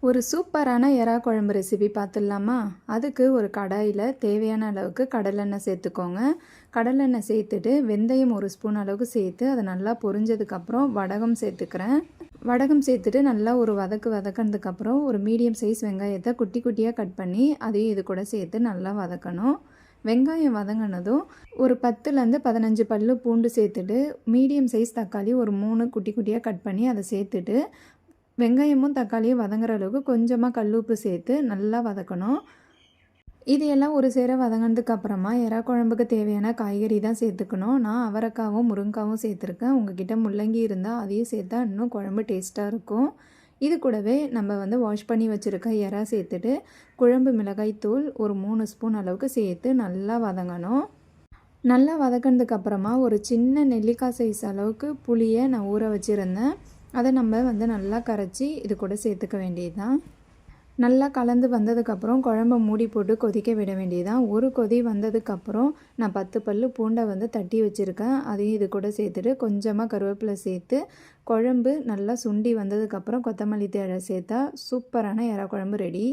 ஒரு சூப்பரான எறா குழம்பு ரெசிபி பார்த்துடலாமா? அதுக்கு ஒரு கடாயில் தேவையான அளவுக்கு கடலெண்ணெய் சேர்த்துக்கோங்க. கடலெண்ணெய் சேர்த்துட்டு வெந்தயம் 1 ஸ்பூன் அளவுக்கு சேர்த்து அதை நல்லா பொரிஞ்சதுக்கப்புறம் வடகம் சேர்த்துக்கிறேன். வடகம் சேர்த்துட்டு நல்லா ஒரு வதக்கினதுக்கப்புறம் ஒரு மீடியம் சைஸ் வெங்காயத்தை குட்டி குட்டியாக கட் பண்ணி அதையும் இது கூட சேர்த்து நல்லா வதக்கணும். வெங்காயம் வதங்கினதும் ஒரு 10லேருந்து 15 பல்லு பூண்டு சேர்த்துட்டு மீடியம் சைஸ் தக்காளி ஒரு 3 குட்டி குட்டியாக கட் பண்ணி அதை சேர்த்துட்டு வெங்காயமும் தக்காளியும் வதங்குற அளவுக்கு கொஞ்சமாக கல்லுப்பு சேர்த்து நல்லா வதக்கணும். இது எல்லாம் ஒரு சேர வதங்கினதுக்கு அப்புறமா எறா குழம்புக்கு தேவையான காய்கறி தான் சேர்த்துக்கணும். நான் அவரைக்காவும் முருங்காவும் சேர்த்துருக்கேன். உங்ககிட்ட முள்ளங்கி இருந்தால் அதையும் சேர்த்தா இன்னும் குழம்பு டேஸ்ட்டாக இருக்கும். இது கூடவே நம்ம வாஷ் பண்ணி வச்சுருக்க எறா சேர்த்துட்டு குழம்பு மிளகாய் தூள் ஒரு 3 ஸ்பூன் அளவுக்கு சேர்த்து நல்லா வதங்கணும். நல்லா வதக்கினதுக்கப்புறமா ஒரு சின்ன நெல்லிக்காய் சைஸ் அளவுக்கு புளியை நான் ஊற வச்சுருந்தேன். அதை நம்ம நல்லா கரைச்சி இது கூட சேர்த்துக்க வேண்டியது தான். நல்லா கலந்து வந்ததுக்கப்புறம் குழம்ப மூடி போட்டு கொதிக்க விட வேண்டியது தான். ஒரு கொதி வந்ததுக்கப்புறம் நான் 10 பல்லு பூண்டை தட்டி வச்சுருக்கேன். அதையும் இது கூட சேர்த்துட்டு கொஞ்சமாக கருவேப்பிலை சேர்த்து குழம்பு நல்லா சுண்டி வந்ததுக்கப்புறம் கொத்தமல்லி தழை சேர்த்தா சூப்பரான எறா குழம்பு ரெடி.